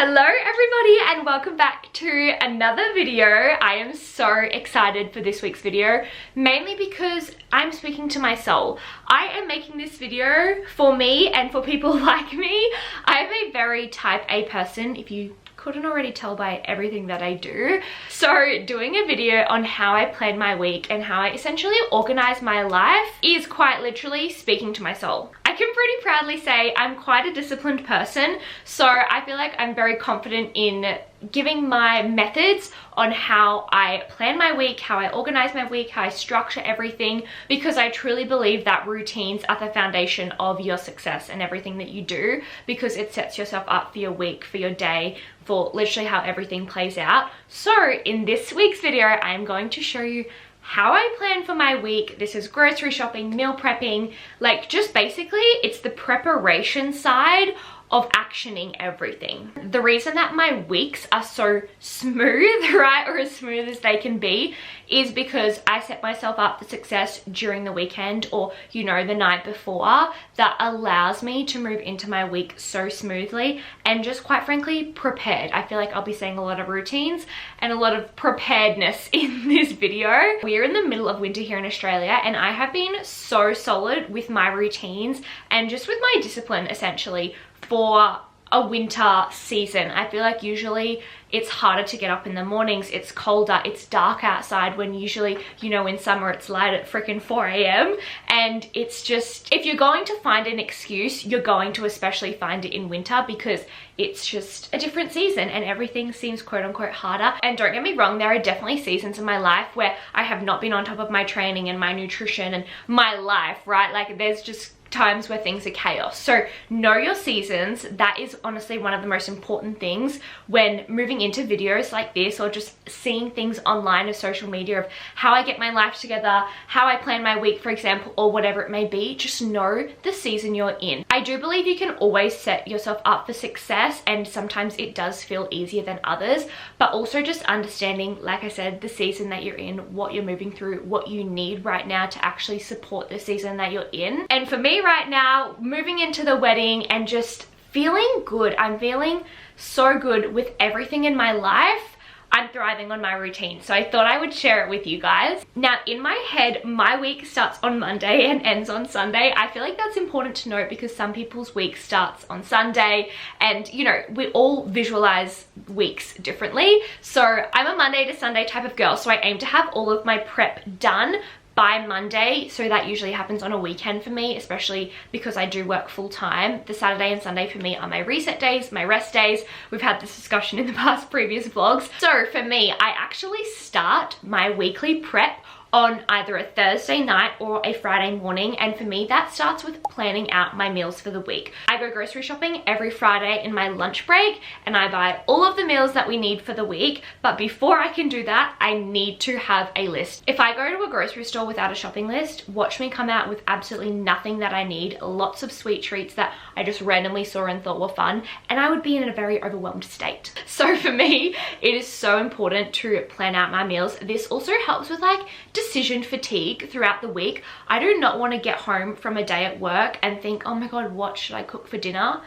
Hello everybody and welcome back to another video. I am so excited for this week's video, mainly because I'm speaking to my soul. I am making this video for me and for people like me. I'm a very type A person, if you couldn't already tell by everything that I do. So doing a video on how I plan my week and how I essentially organize my life is quite literally speaking to my soul. I can pretty proudly say I'm quite a disciplined person, so I feel like I'm very confident in giving my methods on how I plan my week, how I organize my week, how I structure everything, because I truly believe that routines are the foundation of your success and everything that you do, because it sets yourself up for your week, for your day, for literally how everything plays out. So in this week's video, I'm going to show you how I plan for my week. This is grocery shopping, meal prepping, like just basically it's the preparation side of actioning everything. The reason that my weeks are so smooth, right, or as smooth as they can be, is because I set myself up for success during the weekend, or you know, the night before. That allows me to move into my week so smoothly and just quite frankly prepared. I feel like I'll be saying a lot of routines and a lot of preparedness in this video. We're in the middle of winter here in Australia and I have been so solid with my routines and just with my discipline essentially for a winter season. I feel like usually it's harder to get up in the mornings, it's colder, it's dark outside, when usually, you know, in summer it's light at freaking 4 a.m. and it's just, if you're going to find an excuse, you're going to especially find it in winter, because it's just a different season and everything seems quote unquote harder. And don't get me wrong, there are definitely seasons in my life where I have not been on top of my training and my nutrition and my life, right? Like there's just times where things are chaos. So know your seasons. That is honestly one of the most important things when moving into videos like this, or just seeing things online of social media of how I get my life together, how I plan my week, for example, or whatever it may be. Just know the season you're in. I do believe you can always set yourself up for success, and sometimes it does feel easier than others, but also just understanding, like I said, the season that you're in, what you're moving through, what you need right now to actually support the season that you're in. And for me right now, moving into the wedding and just feeling good, I'm feeling so good with everything in my life. I'm thriving on my routine, so I thought I would share it with you guys. Now in my head, my week starts on Monday and ends on Sunday. I feel like that's important to note because some people's week starts on Sunday, and you know, we all visualize weeks differently. So I'm a Monday to Sunday type of girl, so I aim to have all of my prep done by Monday. So that usually happens on a weekend for me, especially because I do work full time. The Saturday and Sunday for me are my reset days, my rest days. We've had this discussion in the past previous vlogs. So for me, I actually start my weekly prep on either a Thursday night or a Friday morning, and for me that starts with planning out my meals for the week. I go grocery shopping every Friday in my lunch break and I buy all of the meals that we need for the week, but before I can do that, I need to have a list. If I go to a grocery store without a shopping list, watch me come out with absolutely nothing that I need, lots of sweet treats that I just randomly saw and thought were fun, and I would be in a very overwhelmed state. So for me, it is so important to plan out my meals. This also helps with like decision fatigue throughout the week. I do not want to get home from a day at work and think, oh my god, what should I cook for dinner?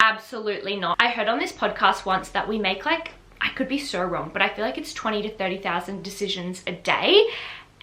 Absolutely not. I heard on this podcast once that we make, like, I could be so wrong, but I feel like it's 20 to 30,000 decisions a day.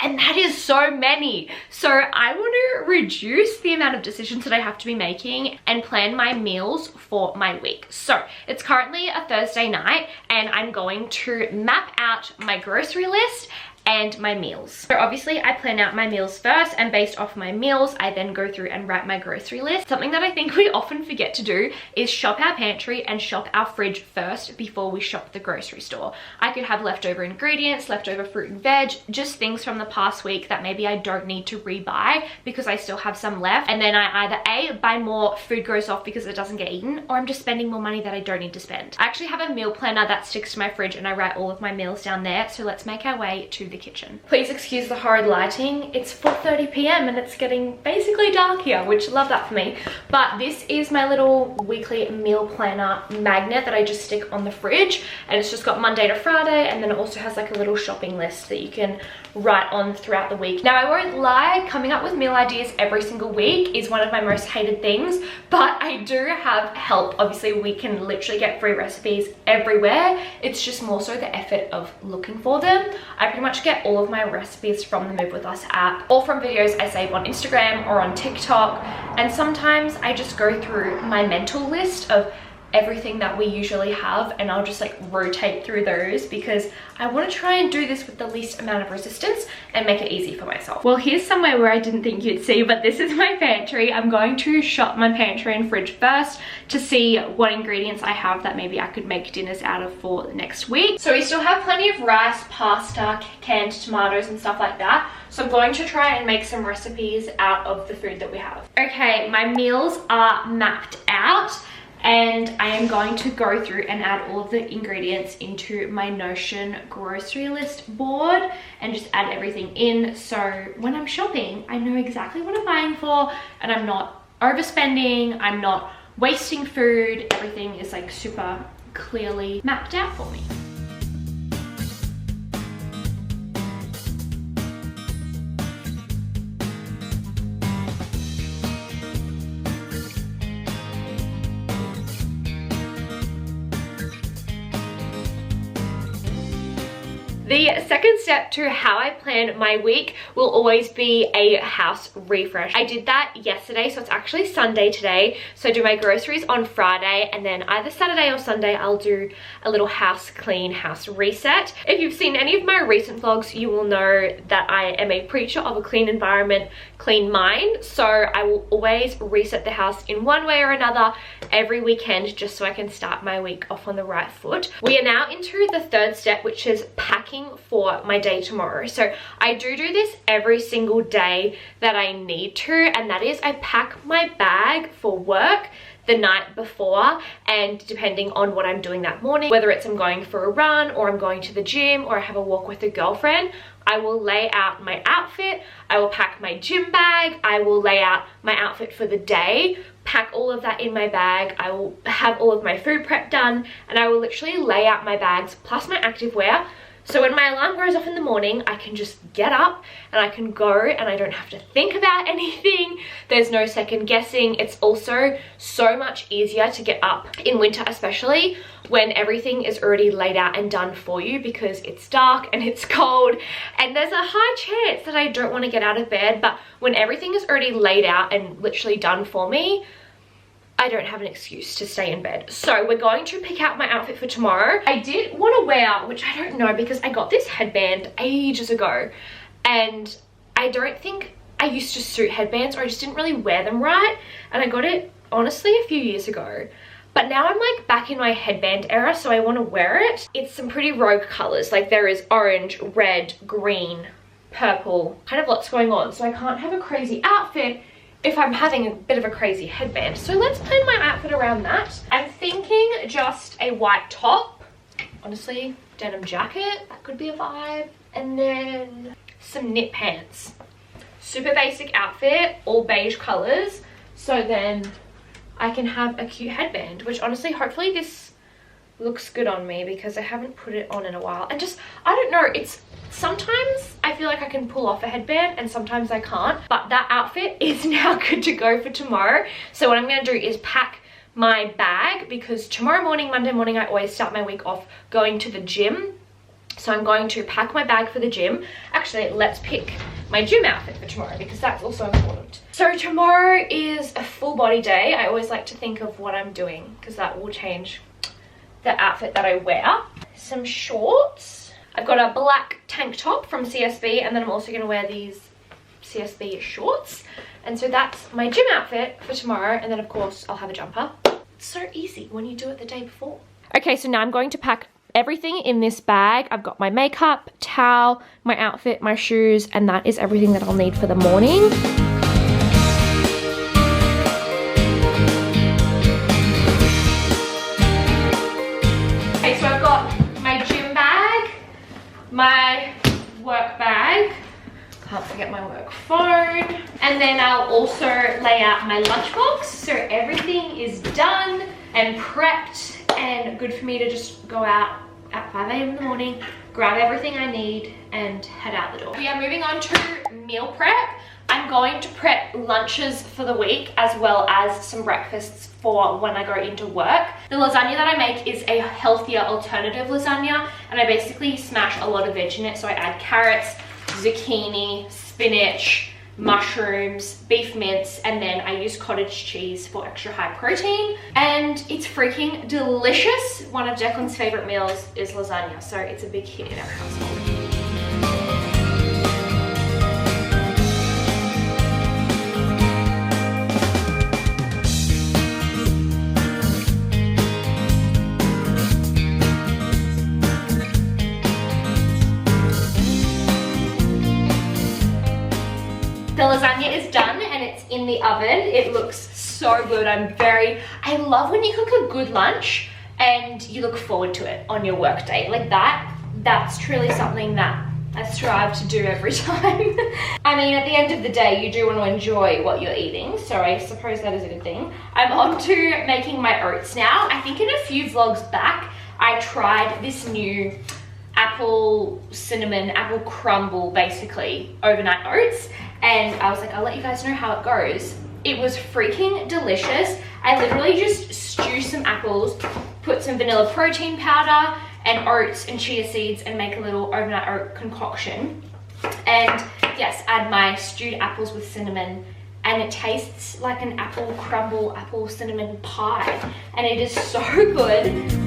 And that is so many. So I want to reduce the amount of decisions that I have to be making and plan my meals for my week. So it's currently a Thursday night and I'm going to map out my grocery list and my meals. So obviously I plan out my meals first, and based off my meals, I then go through and write my grocery list. Something that I think we often forget to do is shop our pantry and shop our fridge first before we shop the grocery store. I could have leftover ingredients, leftover fruit and veg, just things from the past week that maybe I don't need to rebuy because I still have some left. And then I either A, buy more, food goes off because it doesn't get eaten, or I'm just spending more money that I don't need to spend. I actually have a meal planner that sticks to my fridge and I write all of my meals down there. So let's make our way to the the kitchen. Please excuse the horrid lighting. It's 4:30 p.m. and it's getting basically dark here, which love that for me. But this is my little weekly meal planner magnet that I just stick on the fridge, and it's just got Monday to Friday, and then it also has like a little shopping list that you can write on throughout the week. Now, I won't lie, coming up with meal ideas every single week is one of my most hated things, but I do have help. Obviously, we can literally get free recipes everywhere. It's just more so the effort of looking for them. I pretty much get all of my recipes from the Move With Us app, or from videos I save on Instagram or on TikTok, and sometimes I just go through my mental list of everything that we usually have, and I'll just like rotate through those because I want to try and do this with the least amount of resistance and make it easy for myself. Well, here's somewhere where I didn't think you'd see, but this is my pantry. I'm going to shop my pantry and fridge first to see what ingredients I have that maybe I could make dinners out of for the next week. So we still have plenty of rice, pasta, canned tomatoes and stuff like that. So I'm going to try and make some recipes out of the food that we have. Okay, my meals are mapped out, and I am going to go through and add all of the ingredients into my Notion grocery list board and just add everything in, so when I'm shopping I know exactly what I'm buying for and I'm not overspending, I'm not wasting food. Everything is like super clearly mapped out for me. The second step to how I plan my week will always be a house refresh. I did that yesterday, so it's actually Sunday today. So I do my groceries on Friday, and then either Saturday or Sunday I'll do a little house clean, house reset. If you've seen any of my recent vlogs, you will know that I am a preacher of a clean environment, clean mind. So I will always reset the house in one way or another every weekend, just so I can start my week off on the right foot. We are now into the third step, which is packing for my day tomorrow. So I do this every single day that I need to, and that is I pack my bag for work the night before, and depending on what I'm doing that morning, whether it's I'm going for a run or I'm going to the gym or I have a walk with a girlfriend, I will lay out my outfit, I will pack my gym bag, I will lay out my outfit for the day, pack all of that in my bag, I will have all of my food prep done, and I will literally lay out my bags plus my activewear. So when my alarm goes off in the morning, I can just get up and I can go, and I don't have to think about anything. There's no second guessing. It's also so much easier to get up in winter, especially when everything is already laid out and done for you, because it's dark and it's cold and there's a high chance that I don't want to get out of bed. But when everything is already laid out and literally done for me, I don't have an excuse to stay in bed. So we're going to pick out my outfit for tomorrow. I did want to wear, which I don't know, because I got this headband ages ago, and I don't think I used to suit headbands, or I just didn't really wear them right. And I got it honestly a few years ago. But now I'm like back in my headband era, so I want to wear it. It's some pretty rogue colors. Like there is orange, red, green, purple, kind of lots going on. So I can't have a crazy outfit if I'm having a bit of a crazy headband. So let's plan my outfit around that. I'm thinking just a white top, honestly, denim jacket, that could be a vibe, and then some knit pants. Super basic outfit, all beige colors, so then I can have a cute headband, which honestly, hopefully this looks good on me because I haven't put it on in a while. And just, I don't know, it's sometimes I feel like I can pull off a headband and sometimes I can't, but that outfit is now good to go for tomorrow. So what I'm going to do is pack my bag, because tomorrow morning, Monday morning, I always start my week off going to the gym. So I'm going to pack my bag for the gym. Actually, let's pick my gym outfit for tomorrow, because that's also important. So tomorrow is a full body day. I always like to think of what I'm doing, because that will change the outfit that I wear. Some shorts. I've got a black tank top from CSB, and then I'm also going to wear these CSB shorts. And so that's my gym outfit for tomorrow, and then of course I'll have a jumper. It's so easy when you do it the day before. Okay, so now I'm going to pack everything in this bag. I've got my makeup, towel, my outfit, my shoes, and that is everything that I'll need for the morning. Okay, so I've got my gym bag, my work bag. Can't forget my work phone. And then I'll also lay out my lunchbox. So everything is done and prepped and good for me to just go out at 5 a.m. in the morning, grab everything I need and head out the door. We are moving on to meal prep. I'm going to prep lunches for the week as well as some breakfasts for when I go into work. The lasagna that I make is a healthier alternative lasagna, and I basically smash a lot of veg in it. So I add carrots, zucchini, spinach, mushrooms, beef mince, and then I use cottage cheese for extra high protein. And it's freaking delicious. One of Declan's favorite meals is lasagna, so it's a big hit in our household. The lasagna is done and it's in the oven. It looks so good. I love when you cook a good lunch and you look forward to it on your work day. Like that's truly something that I strive to do every time. I mean, at the end of the day, you do want to enjoy what you're eating, so I suppose that is a good thing. I'm on to making my oats now. I think in a few vlogs back, I tried this new apple cinnamon, apple crumble, basically, overnight oats. And I was like, I'll let you guys know how it goes. It was freaking delicious. I literally just stew some apples, put some vanilla protein powder and oats and chia seeds and make a little overnight oat concoction. And yes, add my stewed apples with cinnamon, and it tastes like an apple crumble, apple cinnamon pie. And it is so good.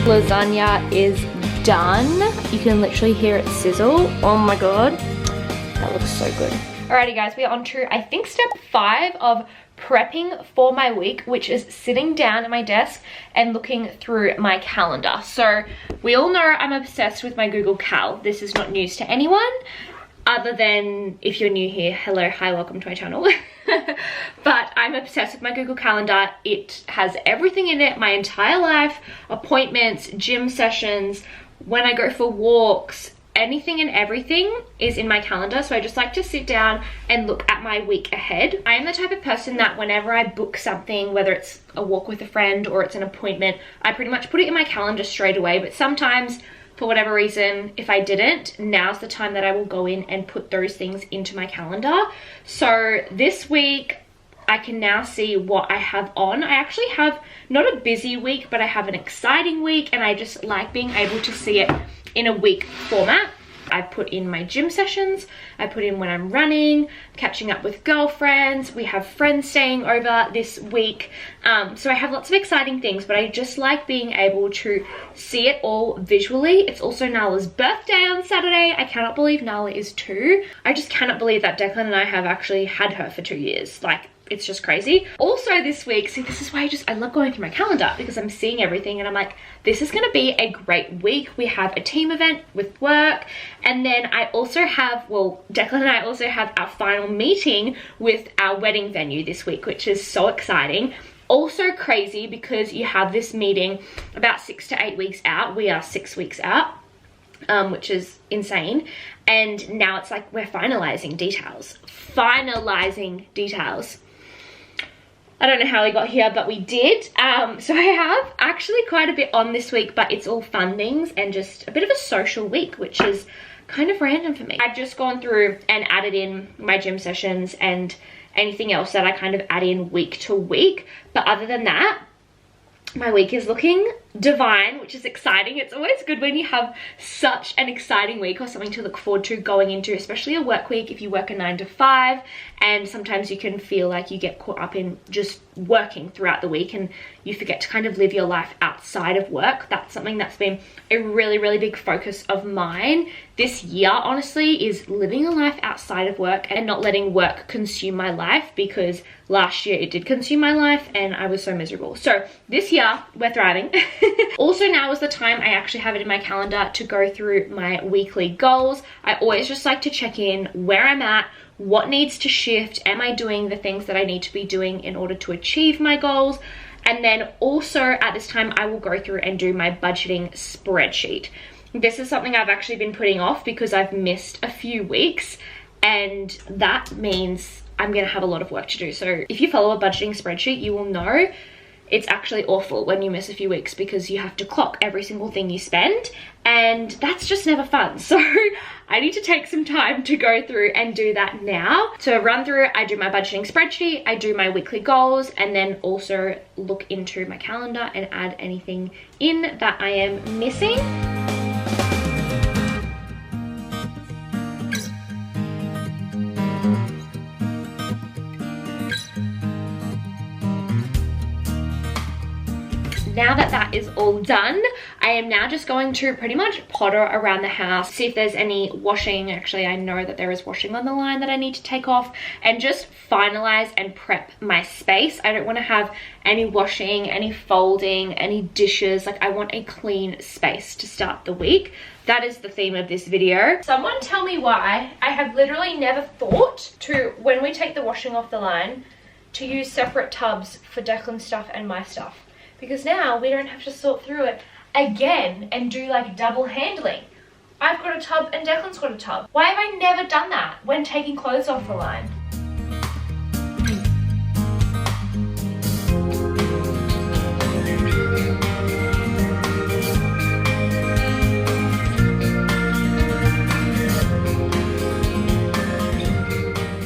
Lasagna is done. You can literally hear it sizzle. Oh my god, that looks so good. Alrighty guys, we are on to I think step 5 of prepping for my week, which is sitting down at my desk and looking through my calendar. So we all know I'm obsessed with my Google Cal. This is not news to anyone other than if you're new here. Hello, hi, welcome to my channel. But I'm obsessed with my Google Calendar. It has everything in it, my entire life, appointments, gym sessions, when I go for walks, anything and everything is in my calendar. So I just like to sit down and look at my week ahead. I am the type of person that whenever I book something, whether it's a walk with a friend or it's an appointment, I pretty much put it in my calendar straight away. But sometimes, for whatever reason, if I didn't, now's the time that I will go in and put those things into my calendar. So this week, I can now see what I have on. I actually have not a busy week, but I have an exciting week, and I just like being able to see it in a week format. I put in my gym sessions, I put in when I'm running, catching up with girlfriends, we have friends staying over this week. So I have lots of exciting things, but I just like being able to see it all visually. It's also Nala's birthday on Saturday. I cannot believe Nala is 2. I just cannot believe that Declan and I have actually had her for 2 years. Like, it's just crazy. Also this week, see, this is why I love going through my calendar, because I'm seeing everything and I'm like, this is gonna be a great week. We have a team event with work, and then I also have, well, Declan and I also have our final meeting with our wedding venue this week, which is so exciting. Also crazy because you have this meeting about 6 to 8 weeks out. We are 6 weeks out, which is insane. And now it's like we're finalizing details. I don't know how we got here, but we did. So I have actually quite a bit on this week, but it's all fun things and just a bit of a social week, which is kind of random for me. I've just gone through and added in my gym sessions and anything else that I kind of add in week to week. But other than that, my week is looking divine, which is exciting. It's always good when you have such an exciting week or something to look forward to going into, especially a work week if you work a 9 to 5, and sometimes you can feel like you get caught up in just working throughout the week and you forget to kind of live your life outside of work. That's something that's been a really, really big focus of mine this year, honestly, is living a life outside of work and not letting work consume my life, because last year it did consume my life and I was so miserable. So this year we're thriving. Also, now is the time I actually have it in my calendar to go through my weekly goals. I always just like to check in where I'm at, what needs to shift, am I doing the things that I need to be doing in order to achieve my goals? And then also at this time, I will go through and do my budgeting spreadsheet. This is something I've actually been putting off because I've missed a few weeks, and that means I'm gonna have a lot of work to do. So if you follow a budgeting spreadsheet, you will know it's actually awful when you miss a few weeks because you have to clock every single thing you spend, and that's just never fun. So I need to take some time to go through and do that now. So run through, I do my budgeting spreadsheet, I do my weekly goals, and then also look into my calendar and add anything in that I am missing. Now that that is all done, I am now just going to pretty much potter around the house, see if there's any washing. Actually, I know that there is washing on the line that I need to take off, and just finalize and prep my space. I don't want to have any washing, any folding, any dishes. Like, I want a clean space to start the week. That is the theme of this video. Someone tell me why I have literally never thought to, when we take the washing off the line, to use separate tubs for Declan's stuff and my stuff. Because now we don't have to sort through it again and do like double handling. I've got a tub and Declan's got a tub. Why have I never done that when taking clothes off the line?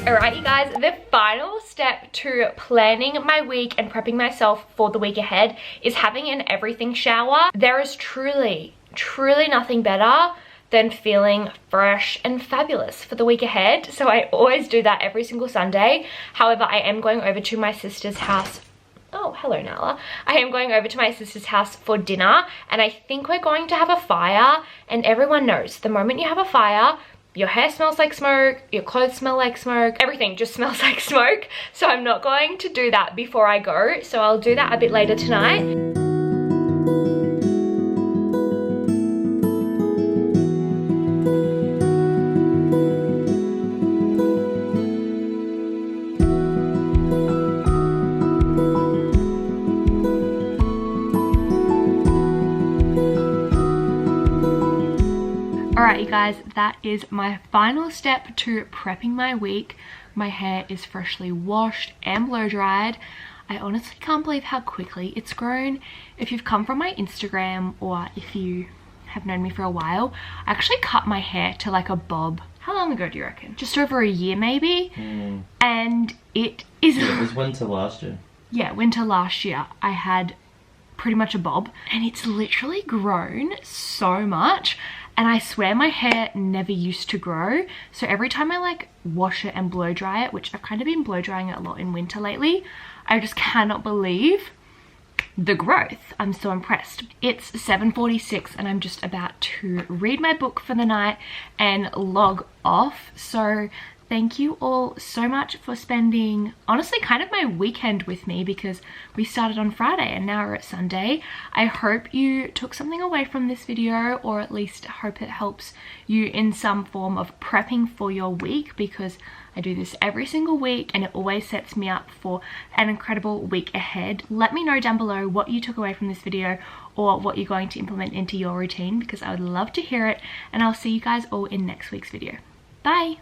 Alright, you guys, the final step to planning my week and prepping myself for the week ahead is having an everything shower. There is truly nothing better than feeling fresh and fabulous for the week ahead. So I always do that every single Sunday. However, I am going over to my sister's house. Oh, hello, Nala. I am going over to my sister's house for dinner, and I think we're going to have a fire. And everyone knows the moment you have a fire, your hair smells like smoke, your clothes smell like smoke, everything just smells like smoke. So I'm not going to do that before I go. So I'll do that a bit later tonight. Alright, you guys, that is my final step to prepping my week. My hair is freshly washed and blow dried. I honestly can't believe how quickly it's grown. If you've come from my Instagram, or if you have known me for a while, I actually cut my hair to like a bob. How long ago do you reckon? Just over a year maybe? And it is... Yeah, it was winter last year. Yeah, winter last year I had pretty much a bob, and it's literally grown so much. And I swear my hair never used to grow. So every time I like wash it and blow dry it, which I've kind of been blow drying it a lot in winter lately, I just cannot believe the growth. I'm so impressed. It's 7:46 and I'm just about to read my book for the night and log off. So thank you all so much for spending, honestly, kind of my weekend with me, because we started on Friday and now we're at Sunday. I hope you took something away from this video, or at least hope it helps you in some form of prepping for your week, because I do this every single week and it always sets me up for an incredible week ahead. Let me know down below what you took away from this video or what you're going to implement into your routine, because I would love to hear it, and I'll see you guys all in next week's video. Bye!